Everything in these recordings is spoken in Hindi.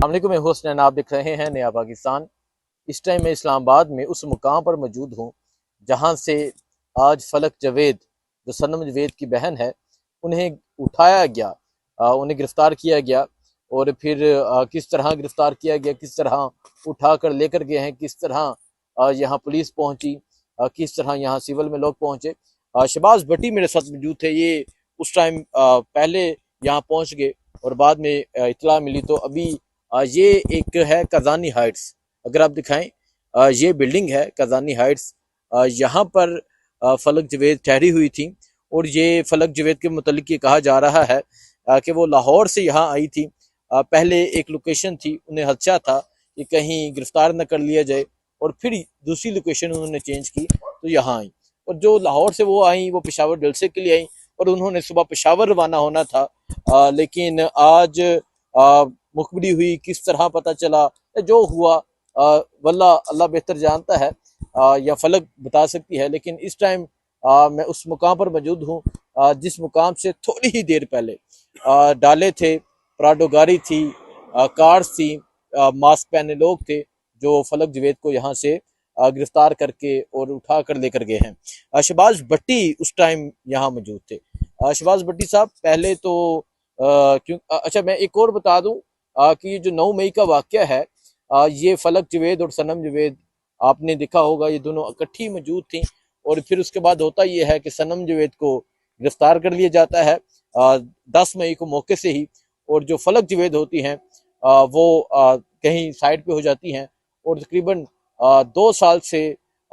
अस्सलाम वालेकुम, मैं हुस्न, आप देख रहे हैं नया पाकिस्तान। इस टाइम मैं इस्लामाबाद में उस मुकाम पर मौजूद हूँ जहाँ से आज फलक जवेद, जो सनम जवेद की बहन है, उन्हें उठाया गया, उन्हें गिरफ्तार किया गया। और फिर किस तरह गिरफ्तार किया गया, किस तरह उठा कर लेकर गए हैं, किस तरह यहाँ पुलिस पहुंची, किस तरह यहाँ सिविल में लोग पहुंचे। शहबाज भट्टी मेरे साथ मौजूद थे। ये उस टाइम पहले यहाँ पहुंच गए और बाद में इतला मिली। तो अभी ये एक है कज़ानी हाइट्स, अगर आप दिखाएं, ये बिल्डिंग है कज़ानी हाइट्स। यहाँ पर फलक जवेद ठहरी हुई थी और ये फलक जवेद के मुतल्लिक ये कहा जा रहा है कि वो लाहौर से यहाँ आई थी। पहले एक लोकेशन थी, उन्हें खदशा था कि कहीं गिरफ्तार न कर लिया जाए, और फिर दूसरी लोकेशन उन्होंने चेंज की तो यहाँ आई। और जो लाहौर से वो आई, वो पेशावर जलसे के लिए आई और उन्होंने सुबह पेशावर रवाना होना था। लेकिन आज मुखबरी हुई, किस तरह पता चला, जो हुआ वल्लाह अल्लाह बेहतर जानता है, या फलक बता सकती है। लेकिन इस टाइम मैं उस मुकाम पर मौजूद हूँ जिस मुकाम से थोड़ी ही देर पहले डाले थे, प्राडो गाड़ी थी, कार्स थी, मास्क पहने लोग थे जो फलक जवेद को यहाँ से गिरफ्तार करके और उठा कर लेकर गए हैं। शहबाज भट्टी उस टाइम यहाँ मौजूद थे। शहबाज भट्टी साहब, पहले तो क्यों, अच्छा मैं एक और बता दूं कि जो 9 मई का वाक़या है, ये फलक जवेद और सनम जवेद, आपने देखा होगा, ये दोनों इकट्ठी मौजूद थी। और फिर उसके बाद होता ये है कि सनम जवेद को गिरफ्तार कर लिया जाता है 10 मई को मौके से ही, और जो फलक जवेद होती हैं वो कहीं साइड पे हो जाती हैं। और तकरीबन 2 साल से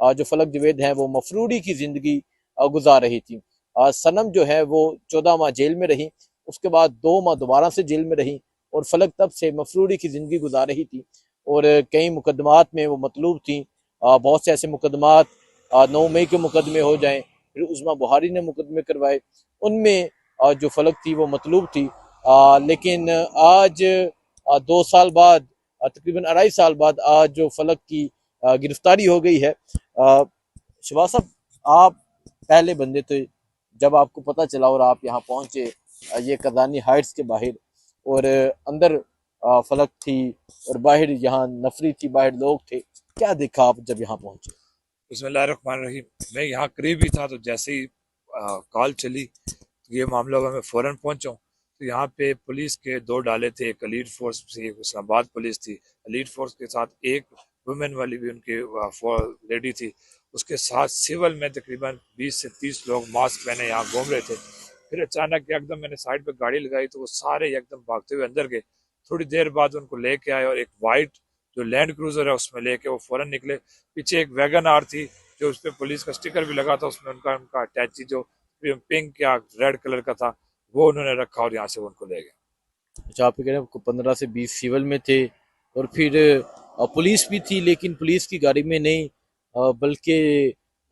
जो फलक जवेद हैं वो मफरूरी की ज़िंदगी गुजार रही थी। सनम जो है वो 14 माह जेल में रही, उसके बाद 2 माह दोबारा से जेल में रही, और फलक तब से मफरूरी की ज़िंदगी गुजार रही थी और कई मुकदमात में वो मतलूब थी। बहुत से ऐसे मुकदमात, 9 मई के मुकदमे हो जाएं, फिर उस्मा बुहारी ने मुकदमे करवाए, उनमें जो फलक थी वो मतलूब थी। लेकिन आज 2 साल बाद, तकरीबन 2.5 साल बाद, आज जो फलक की गिरफ्तारी हो गई है। शहबाज साहब, आप पहले बंदे थे जब आपको पता चला और आप यहाँ पहुंचे, ये कज़ानी हाइट्स के बाहर, और अंदर फलक थी और बाहर यहाँ नफरी थी, बाहर लोग थे। क्या देखा आप जब यहाँ पहुंचे? बिस्मिल्लाहिर्रहमानिर्रहीम। मैं यहाँ करीब ही था, तो जैसे ही कॉल चली तो ये मामला हुआ, मैं फ़ौरन पहुंचा। तो यहाँ पे पुलिस के 2 डाले थे, एक एलीट फोर्स थी, एक इस्लामाबाद पुलिस थी। एलीट फोर्स के साथ एक वुमेन वाली भी उनके लेडी थी। उसके साथ सिविल में तकरीबन 20 से 30 लोग मास्क पहने यहाँ घूम रहे थे। फिर अचानक एकदम मैंने साइड पे गाड़ी लगाई तो वो सारे एकदम भागते हुए अंदर गए। थोड़ी देर बाद उनको लेके आए और एक वाइट जो लैंड क्रूजर है उसमें लेके वो फौरन निकले। पीछे एक वैगन आर थी जो उस पर पुलिस का स्टिकर भी लगा था, उसमें उनका उनका अटैची जो पिंक या रेड कलर का था वो उन्होंने रखा और यहाँ से वो उनको ले गए। अच्छा, आप कह रहे हैं 15 से 20 सिविल में थे और फिर पुलिस भी थी, लेकिन पुलिस की गाड़ी में नहीं, बल्कि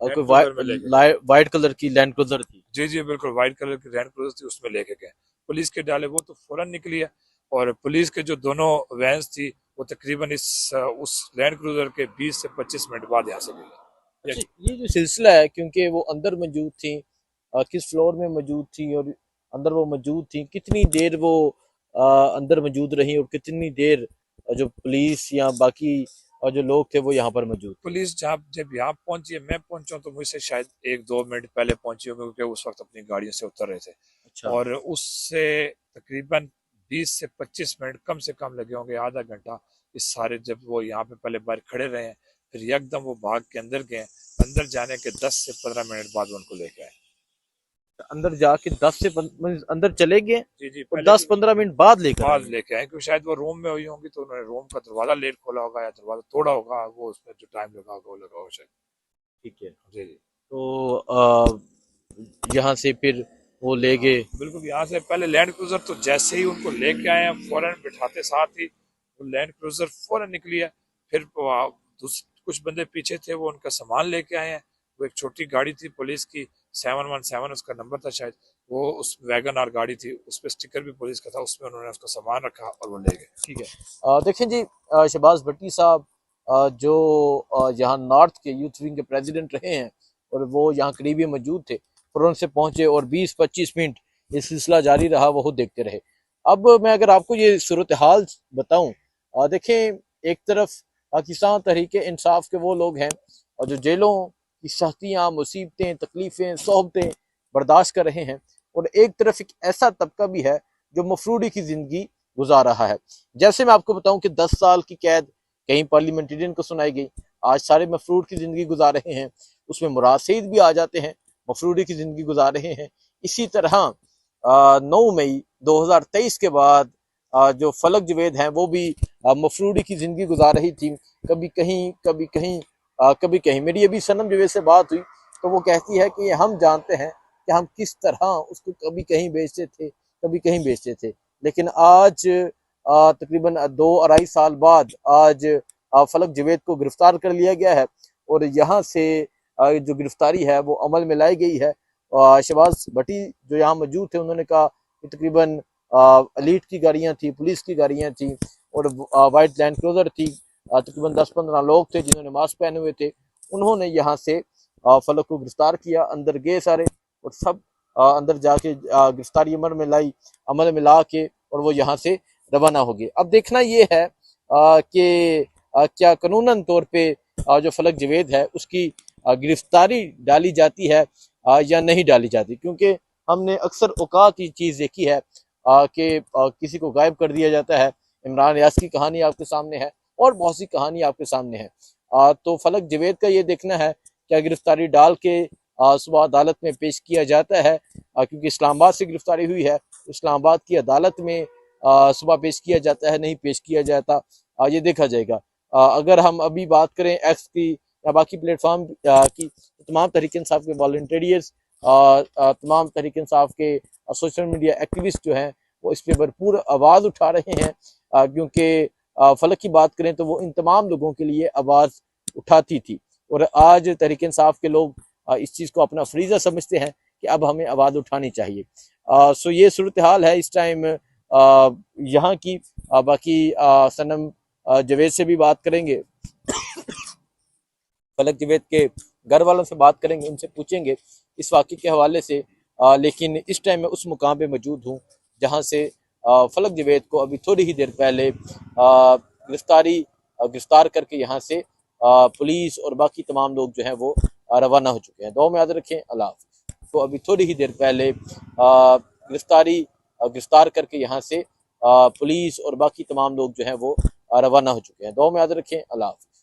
लैंड कोई क्रूजर में लेके गए। वाइट कलर की लैंड क्रूजर थी। जी जी बिल्कुल, व्हाइट कलर की लैंड क्रूजर थी, उसमें लेके गए। पुलिस के डाले वो तो फौरन निकली है, और पुलिस के जो दोनों वैन्स थी वो तकरीबन उस लैंड क्रूजर के 20 से 25 मिनट बाद यहाँ से गई। अच्छा, ये जो सिलसिला है, क्योंकि वो अंदर मौजूद थी, किस फ्लोर में मौजूद थी और अंदर वो मौजूद थी, कितनी देर वो अंदर मौजूद रही, और कितनी देर जो पुलिस या बाकी जो लोग थे वो यहाँ पर मौजूद थे? पुलिस जब यहाँ पहुंची है, मैं पहुंचा तो मुझसे शायद 1-2 मिनट पहले पहुंची होगी, क्योंकि उस वक्त अपनी गाड़ियों से उतर रहे थे। अच्छा। और उससे तकरीबन 20 से 25 मिनट कम से कम लगे होंगे, आधा घंटा। इस सारे जब वो यहाँ पे पहले बाहर खड़े रहे हैं, फिर एकदम वो भाग के अंदर गए। अंदर जाने के 10 से 15 मिनट बाद वो उनको लेके आए। अंदर जाके 10 से अंदर चले गए जी जी, और पहले तो 10-15 मिनट बाद लेकर बाद आए? लेके आए, क्योंकि शायद वो रूम में हुई होंगी तो उन्होंने रूम का दरवाजा लेट खोला होगा या दरवाजा तोड़ा होगा, वो उसमें जो टाइम लगा होगा वो लगा होगा शायद। ठीक है। जी जी तो यहाँ से फिर वो ले हाँ गए? बिल्कुल। यहाँ से पहले लैंड क्रूजर तो जैसे ही उनको लेके आए हैं, फौरन बिठाते साथ ही वो लैंड क्रूजर फौरन निकली है। फिर कुछ बंदे पीछे थे, वो उनका सामान लेके आए हैं। वो एक छोटी गाड़ी थी पुलिस की, 717 उसका नंबर था शायद। वो उस वैगन आर गाड़ी थी, उस पर स्टिकर भी पुलिस का था, उसमें उन्होंने उसका सामान रखा और वो ले गए। ठीक है। देखें जी, शहबाज भट्टी साहब जो यहाँ नॉर्थ के यूथ विंग के प्रेसिडेंट रहे हैं और वो यहाँ करीबी मौजूद थे, फ़ौरन से पहुँचे और 20-25 मिनट ये सिलसिला जारी रहा, वो देखते रहे। अब मैं अगर आपको ये सूरत हाल बताऊँ, देखें, एक तरफ पाकिस्तान तहरीक इंसाफ के वो लोग हैं और जो जेलों की सख्तियाँ, मुसीबतें, तकलीफ़ें, सोहबतें बर्दाश्त कर रहे हैं, और एक तरफ एक ऐसा तबका भी है जो मफरूडी की ज़िंदगी गुजार रहा है। जैसे मैं आपको बताऊं कि 10 साल की कैद कहीं पार्लियामेंटेरियन को सुनाई गई, आज सारे मफरूड की ज़िंदगी गुजार रहे हैं, उसमें मुराद सईद भी आ जाते हैं, मफरूडी की ज़िंदगी गुजार रहे हैं। इसी तरह 9 मई 2023 के बाद जो फलक जवेद हैं वो भी मफरूडी की ज़िंदगी गुजार रही थी, कभी कहीं कभी कहीं कभी कहीं। मेरी अभी सनम जवेद से बात हुई तो वो कहती है कि हम जानते हैं कि हम किस तरह उसको कभी कहीं बेचते थे, कभी कहीं बेचते थे, लेकिन आज तकरीबन 2-2.5 साल बाद आज फलक जवेद को गिरफ्तार कर लिया गया है और यहाँ से जो गिरफ्तारी है वो अमल में लाई गई है। शहबाज भट्टी जो यहाँ मौजूद थे उन्होंने कहा कि तकरीबन एलीट की गाड़ियाँ थी, पुलिस की गाड़ियाँ थी और वाइट लैंड क्रूजर थी, तकरीबन 10-15 लोग थे जिन्होंने मास्क पहने हुए थे। उन्होंने यहाँ से फलक को गिरफ्तार किया, अंदर गए सारे और सब अंदर जाके गिरफ्तारी अमल में ला के और वो यहाँ से रवाना हो गए। अब देखना ये है कि क्या कानूनन तौर पे जो फलक जवेद है उसकी गिरफ्तारी डाली जाती है या नहीं डाली जाती, क्योंकि हमने अक्सर औकात ये चीज़ देखी है कि किसी को गायब कर दिया जाता है। इमरान रियाज की कहानी आपके सामने है और बहुत सी कहानी आपके सामने है। तो फलक जवेद का ये देखना है क्या गिरफ्तारी डाल के सुबह अदालत में पेश किया जाता है, क्योंकि इस्लामाबाद से गिरफ्तारी हुई है, इस्लामाबाद की अदालत में सुबह पेश किया जाता है, नहीं पेश किया जाता, ये देखा जाएगा। अगर हम अभी बात करें एक्स की या बाकी प्लेटफॉर्म की, तो तमाम तहरीक इंसाफ के वॉलंटियर्स, तमाम तहरीक इंसाफ के सोशल मीडिया एक्टिविस्ट जो हैं वो इस पर भरपूर आवाज़ उठा रहे हैं, क्योंकि फलक की बात करें तो वो इन तमाम लोगों के लिए आवाज़ उठाती थी और आज तहरीक इंसाफ के लोग इस चीज़ को अपना फरीज़ा समझते हैं कि अब हमें आवाज़ उठानी चाहिए। सो ये सूरत हाल है इस टाइम यहाँ की। बाकी सनम जवेद से भी बात करेंगे, फलक जवेद के घर वालों से बात करेंगे, उनसे पूछेंगे इस वाक़े के हवाले से। लेकिन इस टाइम मैं उस मुकाम पे मौजूद हूँ जहाँ से फलक जवेद को अभी थोड़ी ही देर पहले गिरफ्तार करके यहाँ से पुलिस और बाकी तमाम लोग जो हैं वो रवाना हो चुके हैं। दुआ में याद रखें। अल्लाह हाफ़िज़। तो अभी थोड़ी ही देर पहले गिरफ्तार करके यहाँ से पुलिस और बाकी तमाम लोग जो हैं वो रवाना हो चुके हैं। दुआ में याद रखें। अल्लाह हाफ़िज़।